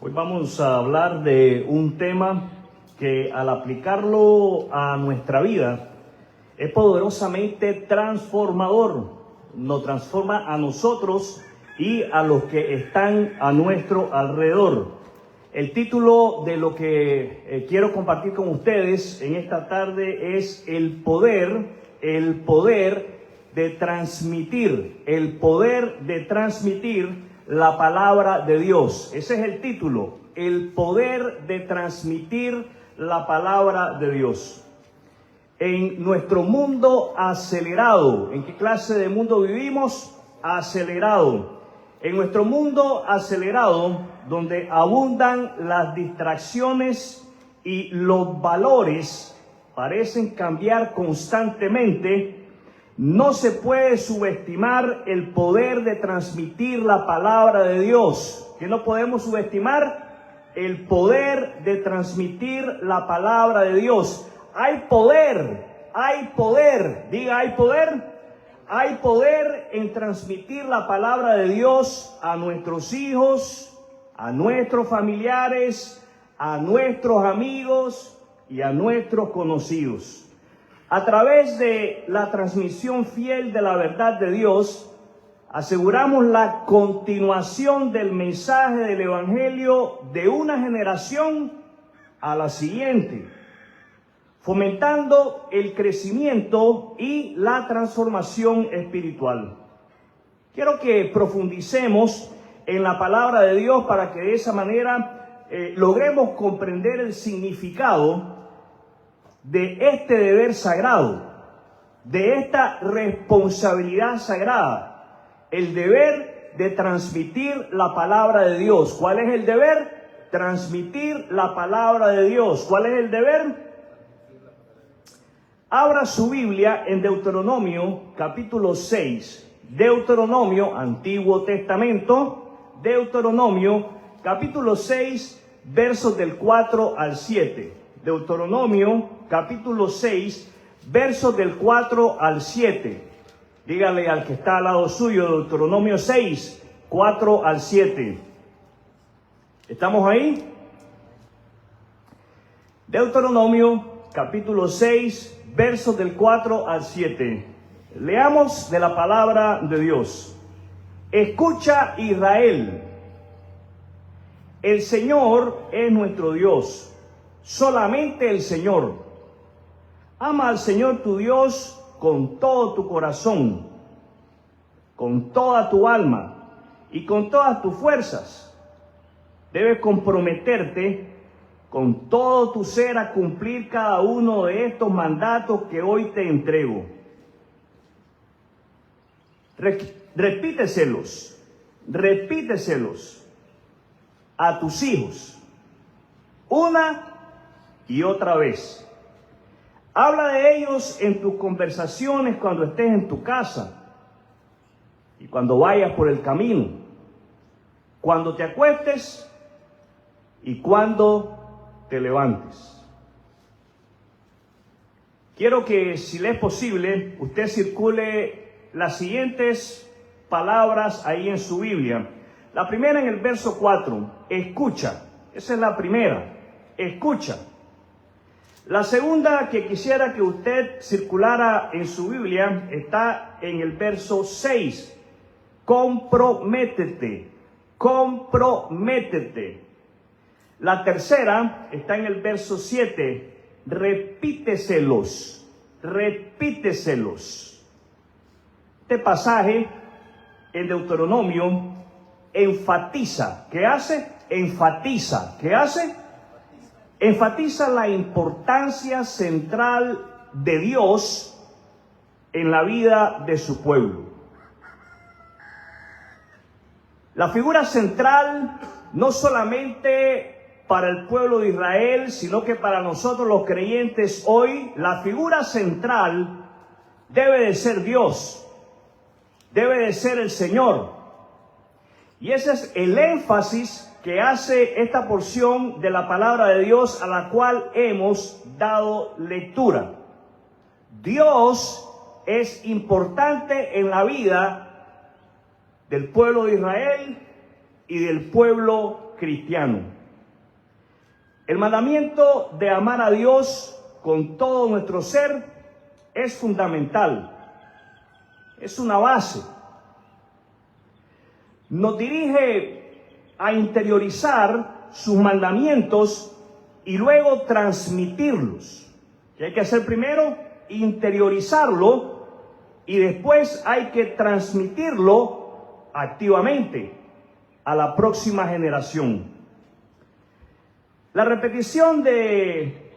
Hoy vamos a hablar de un tema que al aplicarlo a nuestra vida es poderosamente transformador. Nos transforma a nosotros y a los que están a nuestro alrededor. El título de lo que quiero compartir con ustedes en esta tarde es el poder de transmitir la palabra de Dios. Ese es el título, el poder de transmitir la palabra de Dios. En nuestro mundo acelerado, ¿en qué clase de mundo vivimos? Acelerado. En nuestro mundo acelerado, donde abundan las distracciones y los valores parecen cambiar constantemente, no se puede subestimar el poder de transmitir la palabra de Dios. ¿Qué no podemos subestimar? El poder de transmitir la palabra de Dios. Hay poder, diga, hay poder. Hay poder en transmitir la palabra de Dios a nuestros hijos, a nuestros familiares, a nuestros amigos y a nuestros conocidos. A través de la transmisión fiel de la verdad de Dios, aseguramos la continuación del mensaje del Evangelio de una generación a la siguiente, fomentando el crecimiento y la transformación espiritual. Quiero que profundicemos en la palabra de Dios para que de esa manera logremos comprender el significado de este deber sagrado, de esta responsabilidad sagrada, el deber de transmitir la palabra de Dios. ¿Cuál es el deber? Transmitir la palabra de Dios. ¿Cuál es el deber? Abra su Biblia en Deuteronomio capítulo 6. Deuteronomio, Antiguo Testamento, Deuteronomio capítulo 6, versos del 4 al 7. Deuteronomio capítulo 6, versos del 4 al 7. Dígale al que está al lado suyo, Deuteronomio 6, 4 al 7. ¿Estamos ahí? Deuteronomio capítulo 6, versos del 4 al 7. Leamos de la palabra de Dios. Escucha, Israel, el Señor es nuestro Dios. Solamente el Señor. Ama al Señor tu Dios con todo tu corazón, con toda tu alma y con todas tus fuerzas. Debes comprometerte con todo tu ser a cumplir cada uno de estos mandatos que hoy te entrego. Repíteselos a tus hijos una y otra vez. Habla de ellos en tus conversaciones cuando estés en tu casa y cuando vayas por el camino, cuando te acuestes y cuando te levantes. Quiero que, si le es posible, usted circule las siguientes palabras ahí en su Biblia. La primera en el verso 4, escucha. Esa es la primera, escucha. La segunda que quisiera que usted circulara en su Biblia está en el verso 6. Comprométete. La tercera está en el verso 7. Repíteselos. Este pasaje en Deuteronomio enfatiza. ¿Qué hace? ¿Qué hace? Enfatiza la importancia central de Dios en la vida de su pueblo. La figura central no solamente para el pueblo de Israel, sino que para nosotros los creyentes hoy, la figura central debe de ser Dios, debe de ser el Señor. Y ese es el énfasis que hace esta porción de la palabra de Dios a la cual hemos dado lectura. Dios es importante en la vida del pueblo de Israel y del pueblo cristiano. El mandamiento de amar a Dios con todo nuestro ser es fundamental, es una base. Nos dirige a interiorizar sus mandamientos y luego transmitirlos. ¿Qué hay que hacer primero? Interiorizarlo y después hay que transmitirlo activamente a la próxima generación. La repetición de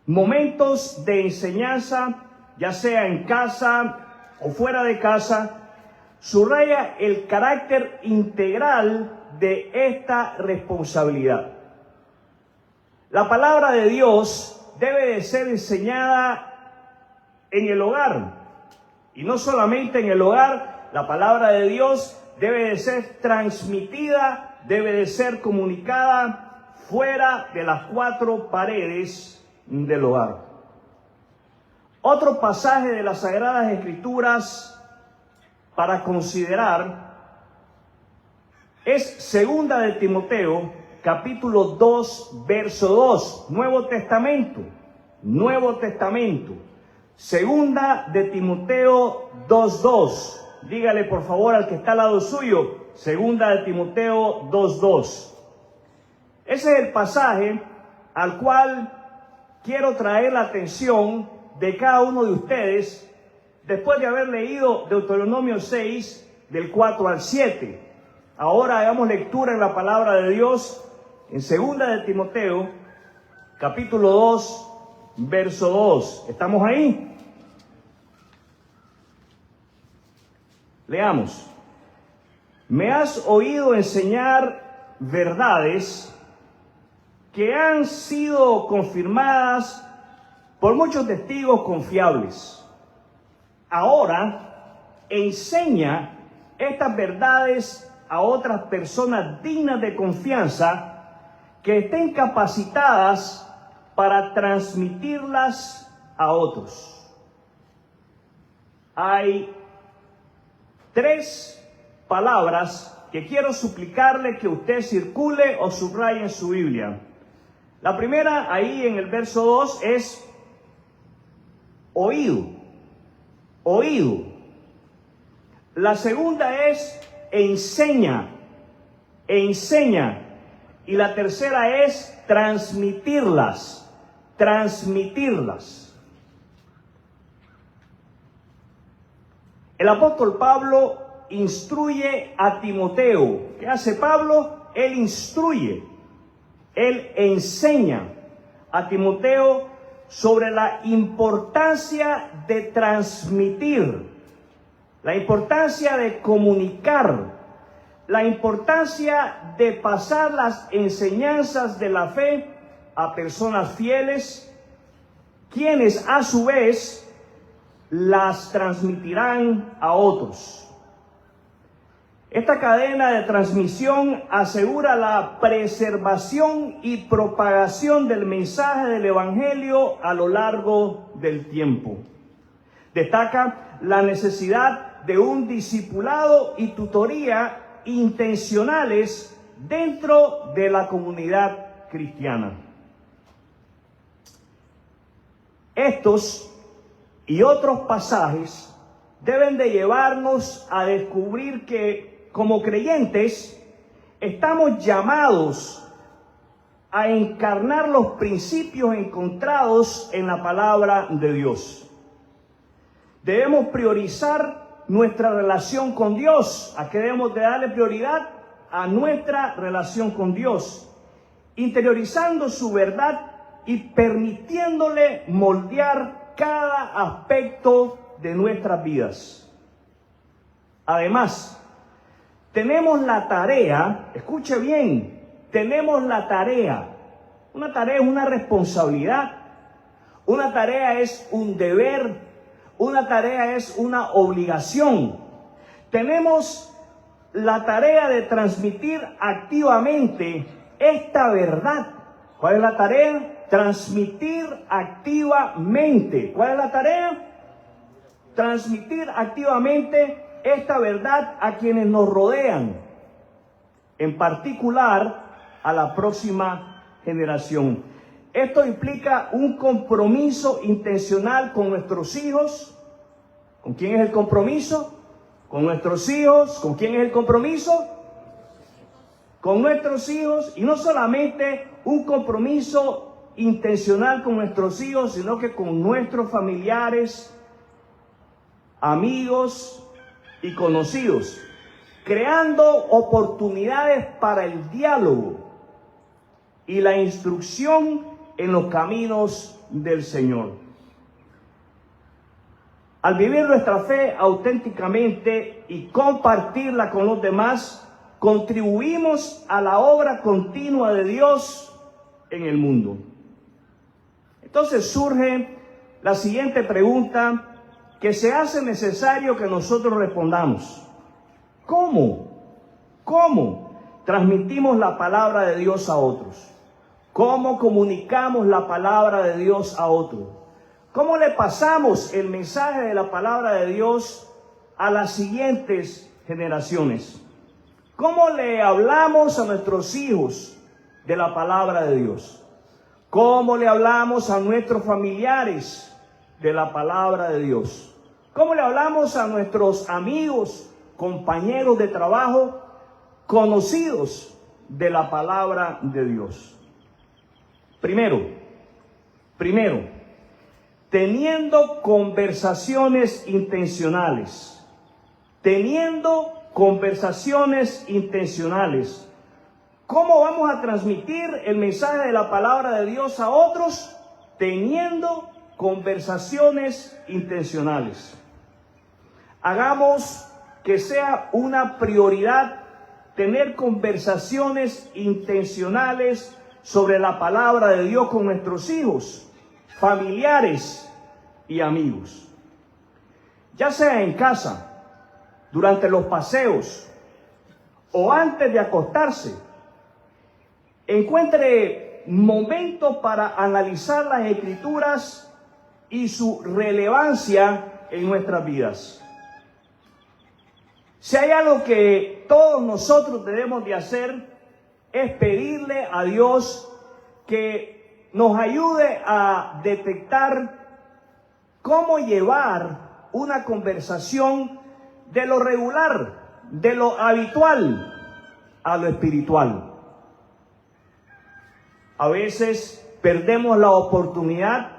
momentos de enseñanza, ya sea en casa o fuera de casa, subraya el carácter integral de esta responsabilidad. La palabra de Dios debe de ser enseñada en el hogar. Y no solamente en el hogar, la palabra de Dios debe de ser transmitida, debe de ser comunicada fuera de las cuatro paredes del hogar. Otro pasaje de las Sagradas Escrituras para considerar es 2 de Timoteo, capítulo 2, verso 2, Nuevo Testamento. 2 de Timoteo 2:2. Dígale por favor al que está al lado suyo, 2 de Timoteo 2:2. Ese es el pasaje al cual quiero traer la atención de cada uno de ustedes después de haber leído Deuteronomio 6, del 4 al 7. Ahora hagamos lectura en la palabra de Dios en 2 de Timoteo, capítulo 2, verso 2. ¿Estamos ahí? Leamos. Me has oído enseñar verdades que han sido confirmadas por muchos testigos confiables. Ahora, enseña estas verdades a otras personas dignas de confianza que estén capacitadas para transmitirlas a otros. Hay 3 palabras que quiero suplicarle que usted circule o subraye en su Biblia. La primera, ahí en el verso 2, es oído. Oído. La segunda es enseña. Enseña. Y la tercera es transmitirlas. Transmitirlas. El apóstol Pablo instruye a Timoteo. ¿Qué hace Pablo? Él instruye. Él enseña a Timoteo sobre la importancia de transmitir, la importancia de comunicar, la importancia de pasar las enseñanzas de la fe a personas fieles, quienes a su vez las transmitirán a otros. Esta cadena de transmisión asegura la preservación y propagación del mensaje del Evangelio a lo largo del tiempo. Destaca la necesidad de un discipulado y tutoría intencionales dentro de la comunidad cristiana. Estos y otros pasajes deben de llevarnos a descubrir que como creyentes estamos llamados a encarnar los principios encontrados en la palabra de Dios. Debemos priorizar nuestra relación con Dios. ¿A qué debemos de darle prioridad? A nuestra relación con Dios, interiorizando su verdad y permitiéndole moldear cada aspecto de nuestras vidas. Además, tenemos la tarea, escuche bien, tenemos la tarea. Una tarea es una responsabilidad, una tarea es un deber, una tarea es una obligación. Tenemos la tarea de transmitir activamente esta verdad. ¿Cuál es la tarea? Transmitir activamente. ¿Cuál es la tarea? Transmitir activamente esta verdad a quienes nos rodean, en particular a la próxima generación. Esto implica un compromiso intencional con nuestros hijos. ¿Con quién es el compromiso? Con nuestros hijos. ¿Con quién es el compromiso? Con nuestros hijos. Y no solamente un compromiso intencional con nuestros hijos, sino que con nuestros familiares, amigos y conocidos, creando oportunidades para el diálogo y la instrucción en los caminos del Señor. Al vivir nuestra fe auténticamente y compartirla con los demás, contribuimos a la obra continua de Dios en el mundo. Entonces surge la siguiente pregunta que se hace necesario que nosotros respondamos. ¿Cómo transmitimos la palabra de Dios a otros? ¿Cómo comunicamos la palabra de Dios a otros? ¿Cómo le pasamos el mensaje de la palabra de Dios a las siguientes generaciones? ¿Cómo le hablamos a nuestros hijos de la palabra de Dios? ¿Cómo le hablamos a nuestros familiares de la palabra de Dios? ¿Cómo le hablamos a nuestros amigos, compañeros de trabajo, conocidos de la palabra de Dios? Primero, teniendo conversaciones intencionales. ¿Cómo vamos a transmitir el mensaje de la palabra de Dios a otros? Teniendo conversaciones intencionales. Hagamos que sea una prioridad tener conversaciones intencionales sobre la palabra de Dios con nuestros hijos, familiares y amigos. Ya sea en casa, durante los paseos o antes de acostarse, encuentre momentos para analizar las Escrituras y su relevancia en nuestras vidas. Si hay algo que todos nosotros debemos de hacer, es pedirle a Dios que nos ayude a detectar cómo llevar una conversación de lo regular, de lo habitual, a lo espiritual. A veces perdemos la oportunidad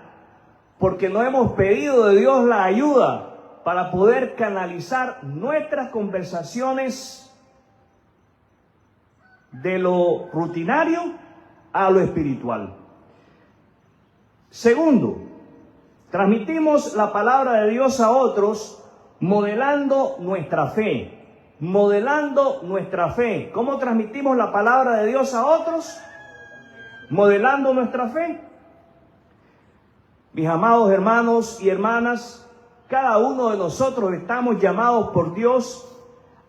porque no hemos pedido de Dios la ayuda para poder canalizar nuestras conversaciones de lo rutinario a lo espiritual. Segundo, transmitimos la palabra de Dios a otros modelando nuestra fe. ¿Cómo transmitimos la palabra de Dios a otros? Modelando nuestra fe. Mis amados hermanos y hermanas, cada uno de nosotros estamos llamados por Dios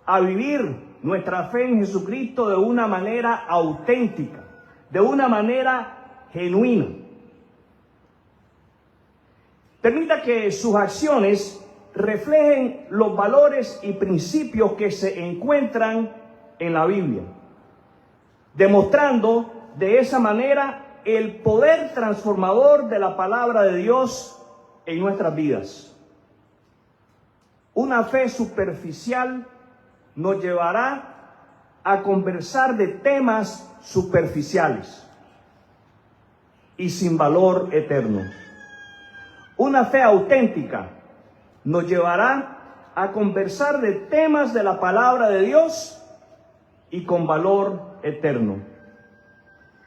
a vivir nuestra fe en Jesucristo de una manera auténtica, de una manera genuina. Permita que sus acciones reflejen los valores y principios que se encuentran en la Biblia, demostrando de esa manera el poder transformador de la palabra de Dios en nuestras vidas. Una fe superficial nos llevará a conversar de temas superficiales y sin valor eterno. Una fe auténtica nos llevará a conversar de temas de la palabra de Dios y con valor eterno.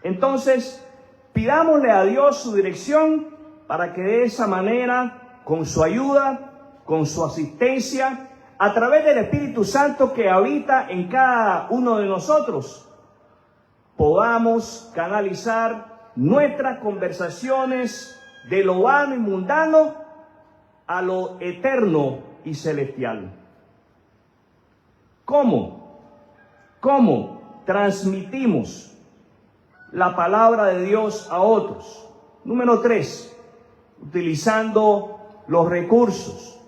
Entonces, pidámosle a Dios su dirección para que de esa manera, con su ayuda, con su asistencia, a través del Espíritu Santo que habita en cada uno de nosotros, podamos canalizar nuestras conversaciones de lo vano y mundano a lo eterno y celestial. ¿Cómo transmitimos la palabra de Dios a otros? Número 3, utilizando los recursos.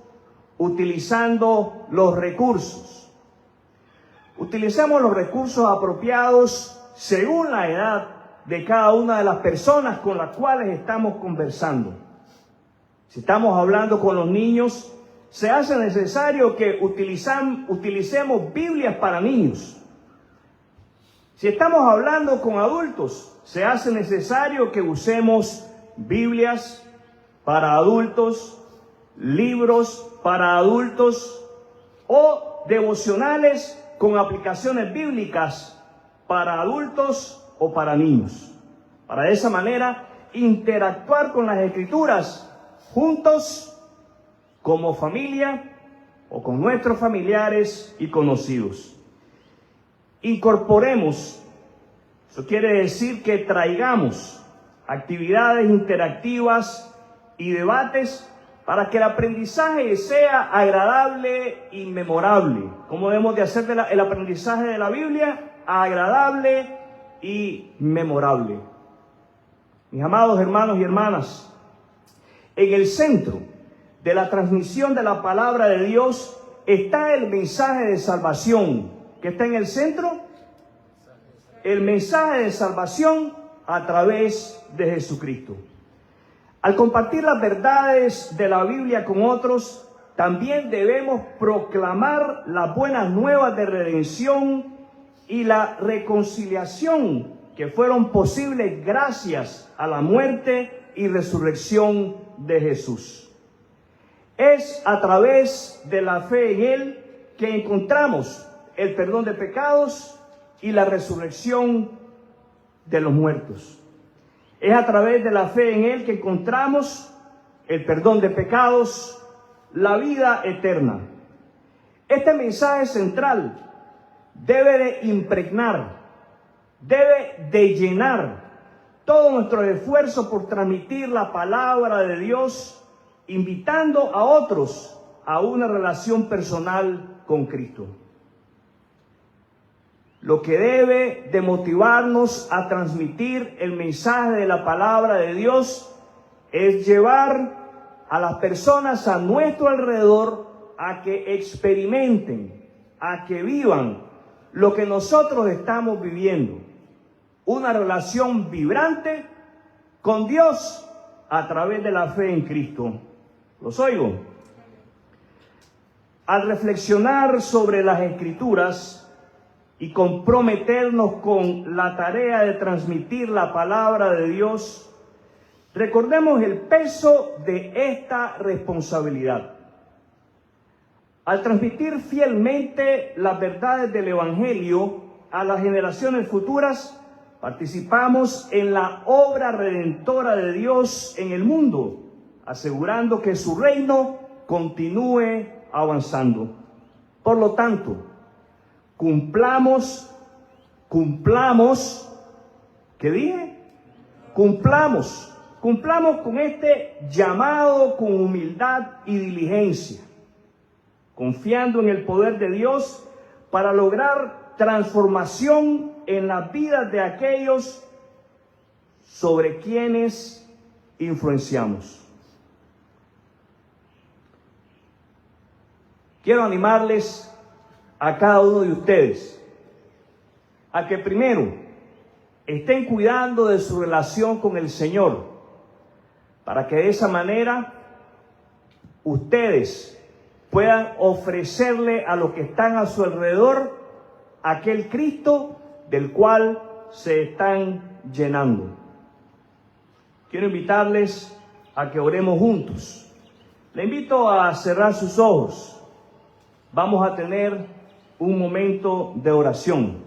Utilicemos los recursos apropiados según la edad de cada una de las personas con las cuales estamos conversando. Si estamos hablando con los niños, se hace necesario que utilicemos Biblias para niños. Si estamos hablando con adultos, se hace necesario que usemos Biblias para adultos, libros para adultos o devocionales con aplicaciones bíblicas para adultos o para niños. Para de esa manera interactuar con las Escrituras juntos como familia o con nuestros familiares y conocidos. Incorporemos, eso quiere decir que traigamos actividades interactivas y debates para que el aprendizaje sea agradable y memorable. ¿Cómo debemos de hacer el aprendizaje de la Biblia? Agradable y memorable. Mis amados hermanos y hermanas, en el centro de la transmisión de la palabra de Dios está el mensaje de salvación. ¿Qué está en el centro? El mensaje de salvación a través de Jesucristo. Al compartir las verdades de la Biblia con otros, también debemos proclamar las buenas nuevas de redención y la reconciliación que fueron posibles gracias a la muerte y resurrección de Jesús. Es a través de la fe en Él que encontramos el perdón de pecados y la resurrección de los muertos. Es a través de la fe en Él que encontramos el perdón de pecados, la vida eterna. Este mensaje central debe de impregnar, debe de llenar todo nuestro esfuerzo por transmitir la palabra de Dios, invitando a otros a una relación personal con Cristo. Lo que debe de motivarnos a transmitir el mensaje de la palabra de Dios es llevar a las personas a nuestro alrededor a que experimenten, a que vivan lo que nosotros estamos viviendo. Una relación vibrante con Dios a través de la fe en Cristo. ¿Los oigo? Al reflexionar sobre las Escrituras y comprometernos con la tarea de transmitir la palabra de Dios, recordemos el peso de esta responsabilidad. Al transmitir fielmente las verdades del Evangelio a las generaciones futuras, participamos en la obra redentora de Dios en el mundo, asegurando que su reino continúe avanzando. Por lo tanto, cumplamos, ¿qué dije? Cumplamos con este llamado con humildad y diligencia, confiando en el poder de Dios para lograr transformación en las vidas de aquellos sobre quienes influenciamos. Quiero animarles a cada uno de ustedes a que primero estén cuidando de su relación con el Señor, para que de esa manera ustedes puedan ofrecerle a los que están a su alrededor aquel Cristo del cual se están llenando. Quiero invitarles a que oremos juntos. Le invito a cerrar sus ojos. Vamos a tener un momento de oración.